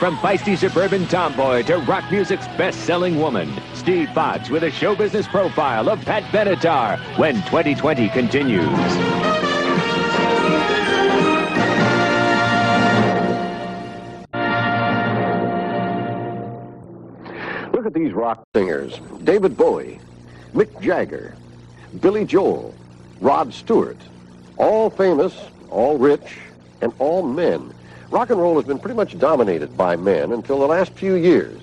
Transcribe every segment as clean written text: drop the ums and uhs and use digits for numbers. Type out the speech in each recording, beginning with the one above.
from feisty suburban tomboy to rock music's best-selling woman, Steve Fox with a show business profile of Pat Benatar when 2020 continues. Look at these rock singers: David Bowie, Mick Jagger, Billy Joel, Rod Stewart. All famous, all rich, and all men. Rock and roll has been pretty much dominated by men until the last few years.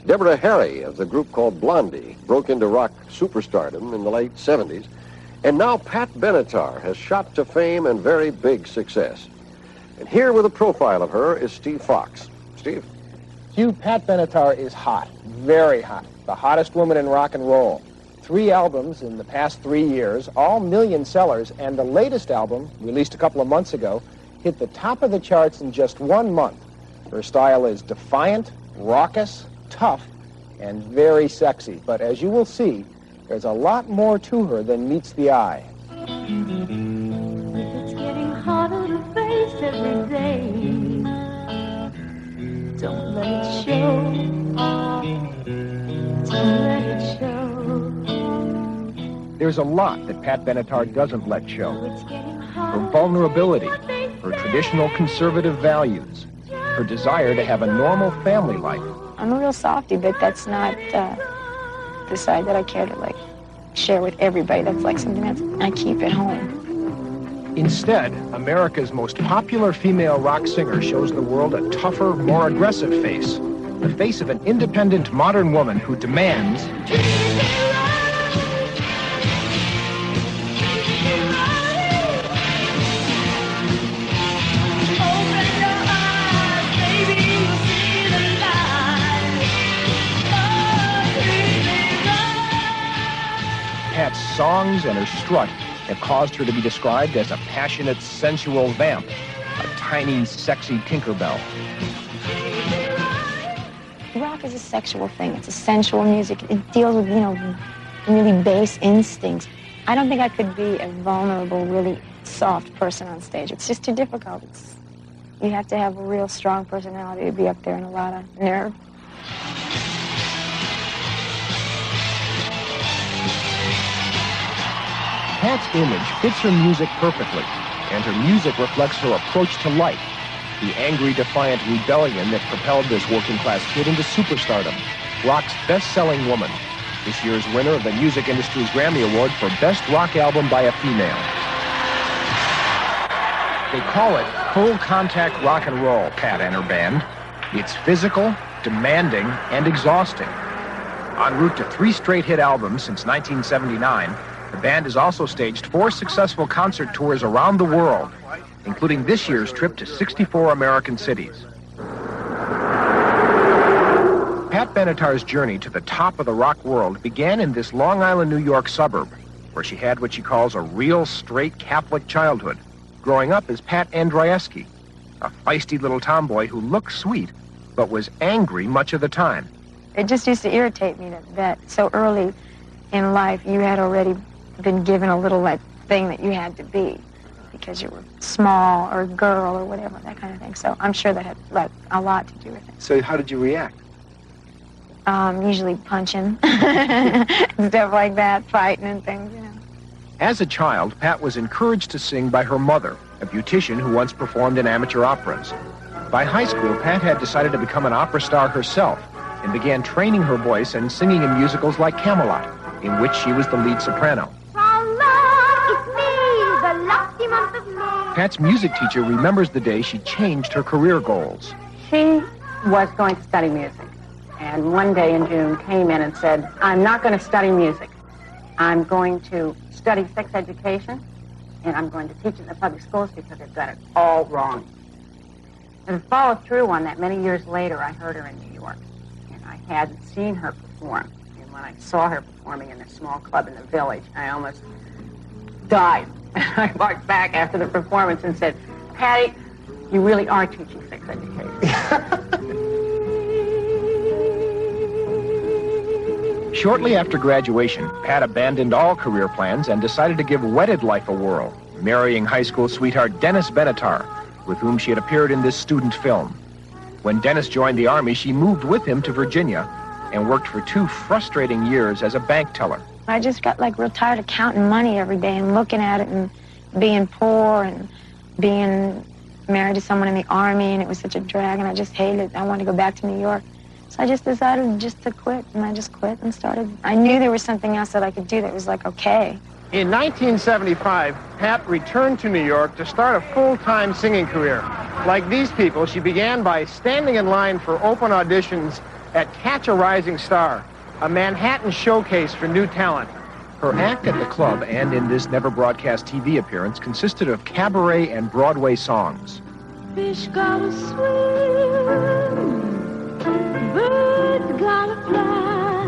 Deborah Harry of the group called Blondie broke into rock superstardom in the late 70s. And now Pat Benatar has shot to fame and very big success. And here with a profile of her is Steve Fox. Steve? Hugh, Pat Benatar is hot, very hot. The hottest woman in rock and roll. 3 albums in the past 3 years, all million sellers, and the latest album, released a couple of months ago, hit the top of the charts in just 1 month. Her style is defiant, raucous, tough, and very sexy. But as you will see, there's a lot more to her than meets the eye. It's getting harder to face every day. Don't let it show. Don't let it show. There's a lot that Pat Benatar doesn't let show. Her vulnerability, her traditional conservative values, her desire to have a normal family life. I'm a real softie, but that's not the side that I care to share with everybody. That's something that I keep at home. Instead, America's most popular female rock singer shows the world a tougher, more aggressive face. The face of an independent modern woman who demands Pat's songs and her strut have caused her to be described as a passionate, sensual vamp, a tiny, sexy Tinkerbell. Rock is a sexual thing. It's a sensual music. It deals with, really base instincts. I don't think I could be a vulnerable, really soft person on stage. It's just too difficult. You have to have a real strong personality to be up there and a lot of nerve. Pat's image fits her music perfectly, and her music reflects her approach to life, the angry, defiant rebellion that propelled this working-class kid into superstardom, rock's best-selling woman, this year's winner of the music industry's Grammy Award for Best Rock Album by a Female. They call it full-contact rock and roll, Pat and her band. It's physical, demanding, and exhausting. En route to 3 straight hit albums since 1979, the band has also staged 4 successful concert tours around the world, including this year's trip to 64 American cities. Pat Benatar's journey to the top of the rock world began in this Long Island, New York suburb, where she had what she calls a real straight Catholic childhood, growing up as Pat Andrieski, a feisty little tomboy who looked sweet, but was angry much of the time. It just used to irritate me that so early in life you had already been given a little thing that you had to be because you were small or a girl or whatever, that kind of thing. So I'm sure that had a lot to do with it. So how did you react? Usually punching, stuff like that, fighting and things, As a child, Pat was encouraged to sing by her mother, a beautician who once performed in amateur operas. By high school, Pat had decided to become an opera star herself and began training her voice and singing in musicals like Camelot, in which she was the lead soprano. Pat's music teacher remembers the day she changed her career goals. She was going to study music, and one day in June came in and said, I'm not going to study music. I'm going to study sex education, and I'm going to teach it in the public schools because they've got it all wrong. And followed through on that. Many years later, I heard her in New York, and I hadn't seen her perform. And when I saw her performing in a small club in the village, I almost died. I walked back after the performance and said, Patty, you really are teaching sex education. Shortly after graduation, Pat abandoned all career plans and decided to give wedded life a whirl, marrying high school sweetheart Dennis Benatar, with whom she had appeared in this student film. When Dennis joined the Army, she moved with him to Virginia and worked for 2 frustrating years as a bank teller. I just got like real tired of counting money every day and looking at it and being poor and being married to someone in the Army, and it was such a drag, and I just hated it. I wanted to go back to New York. So I just decided just to quit, and I just quit and started. I knew there was something else that I could do that was like, okay. In 1975, Pat returned to New York to start a full-time singing career. Like these people, she began by standing in line for open auditions at Catch a Rising Star, a Manhattan showcase for new talent. Her act at the club and in this never-broadcast TV appearance consisted of cabaret and Broadway songs. Fish gotta swim, birds gotta fly.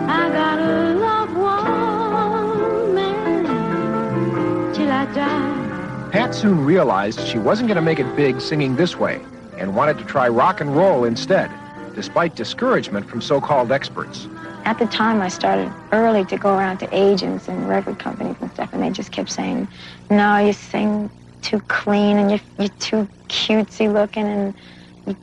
I gotta love one man till I die. Pat soon realized she wasn't going to make it big singing this way and wanted to try rock and roll instead, despite discouragement from so-called experts. At the time, I started early to go around to agents and record companies and stuff, and they just kept saying, no, you sing too clean, and you're too cutesy looking, and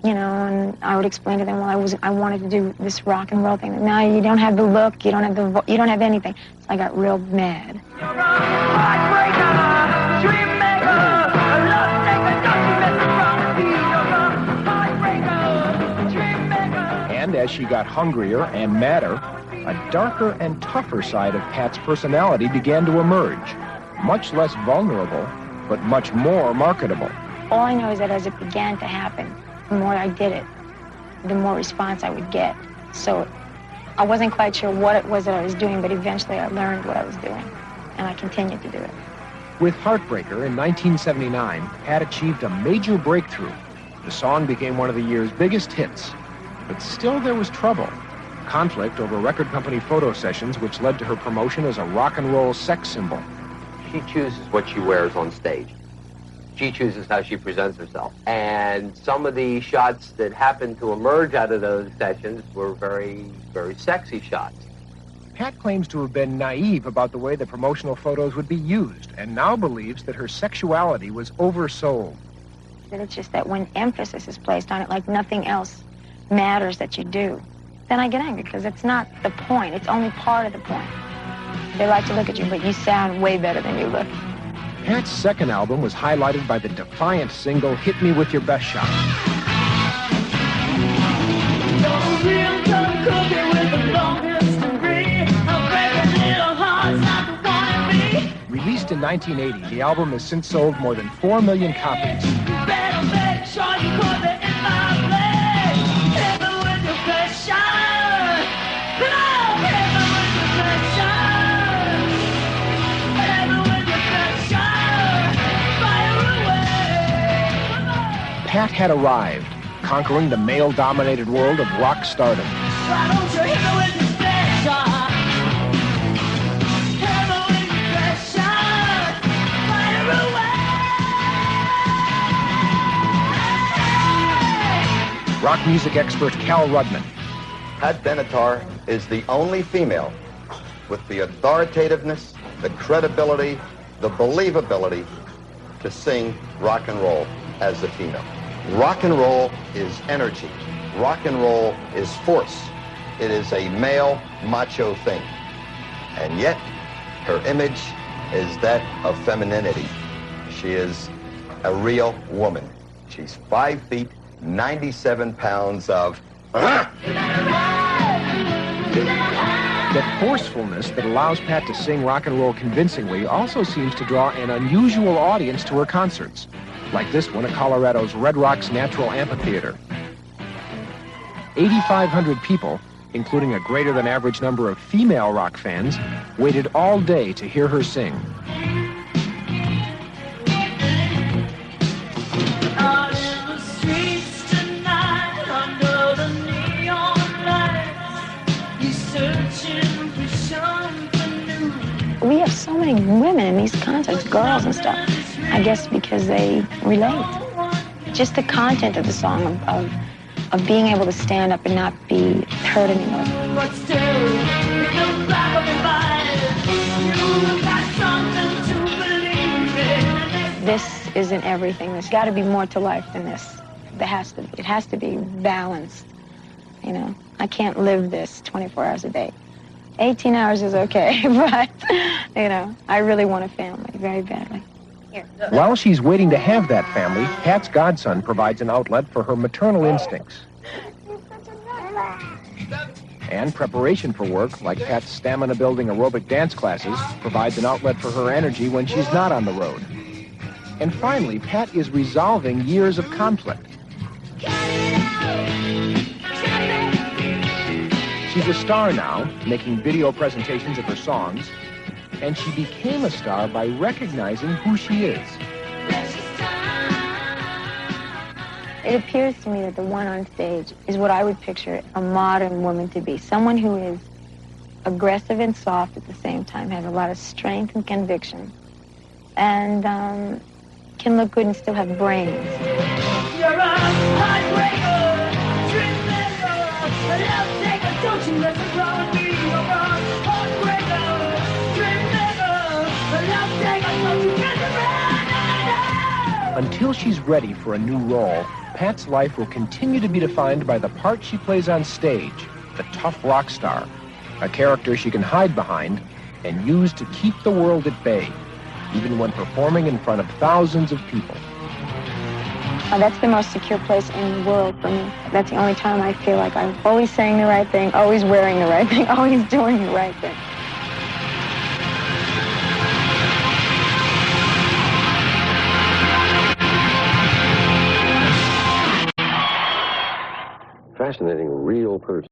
you know, and I would explain to them, well, I wanted to do this rock and roll thing. No, you don't have the look, you don't have the you don't have anything. So I got real mad. Heartbreaker, dream maker, love maker, don't you mess around with me. Heartbreaker, dream maker. And as she got hungrier and madder, a darker and tougher side of Pat's personality began to emerge. Much less vulnerable, but much more marketable. All I know is that as it began to happen, the more I did it, the more response I would get. So I wasn't quite sure what it was that I was doing, but eventually I learned what I was doing, and I continued to do it. With Heartbreaker in 1979, Pat achieved a major breakthrough. The song became one of the year's biggest hits. But still there was trouble. Conflict over record company photo sessions, which led to her promotion as a rock and roll sex symbol. She chooses what she wears on stage. She chooses how she presents herself. And some of the shots that happened to emerge out of those sessions were very, very sexy shots. Pat claims to have been naive about the way the promotional photos would be used, and now believes that her sexuality was oversold. That it's just that when emphasis is placed on it, like nothing else matters that you do, then I get angry, because it's not the point. It's only part of the point. They like to look at you, but you sound way better than you look. Pat's second album was highlighted by the defiant single, Hit Me With Your Best Shot. Released in 1980, the album has since sold more than 4 million copies. Pat had arrived, conquering the male-dominated world of rock stardom. Why don't you hit me with your best shot? Hit me with your best shot. Fire away. Rock music expert Cal Rudman. Pat Benatar is the only female with the authoritativeness, the credibility, the believability to sing rock and roll as a female. Rock and roll is energy. Rock and roll is force. It is a male macho thing. And yet, her image is that of femininity. She is a real woman. She's 5 feet, 97 pounds of... The forcefulness that allows Pat to sing rock and roll convincingly also seems to draw an unusual audience to her concerts, like this one at Colorado's Red Rocks Natural Amphitheater. 8,500 people, including a greater than average number of female rock fans, waited all day to hear her sing. Out in the streets tonight, under the neon lights, you searching for something new. We have so many women in these concerts, girls and stuff. I guess because they relate. Just the content of the song, of being able to stand up and not be hurt anymore. But still, in the back of your mind, you've got something to believe in. This isn't everything. There's got to be more to life than this. It has to be balanced, you know. I can't live this 24 hours a day. 18 hours is okay, but, you know, I really want a family very badly. While she's waiting to have that family, Pat's godson provides an outlet for her maternal instincts. And preparation for work, like Pat's stamina-building aerobic dance classes, provides an outlet for her energy when she's not on the road. And finally, Pat is resolving years of conflict. She's a star now, making video presentations of her songs, and she became a star by recognizing who she is. It appears to me that the one on stage is what I would picture a modern woman to be. Someone who is aggressive and soft at the same time, has a lot of strength and conviction, and can look good and still have brains. You're a heartbreaker, dreamlander, a love taker, don't you mess around with me. You're a heartbreaker, dreamlander, a love taker, don't you mess around. Until she's ready for a new role, Pat's life will continue to be defined by the part she plays on stage, the tough rock star, a character she can hide behind and use to keep the world at bay, even when performing in front of thousands of people. That's the most secure place in the world for me. That's the only time I feel like I'm always saying the right thing, always wearing the right thing, always doing the right thing. Fascinating real person.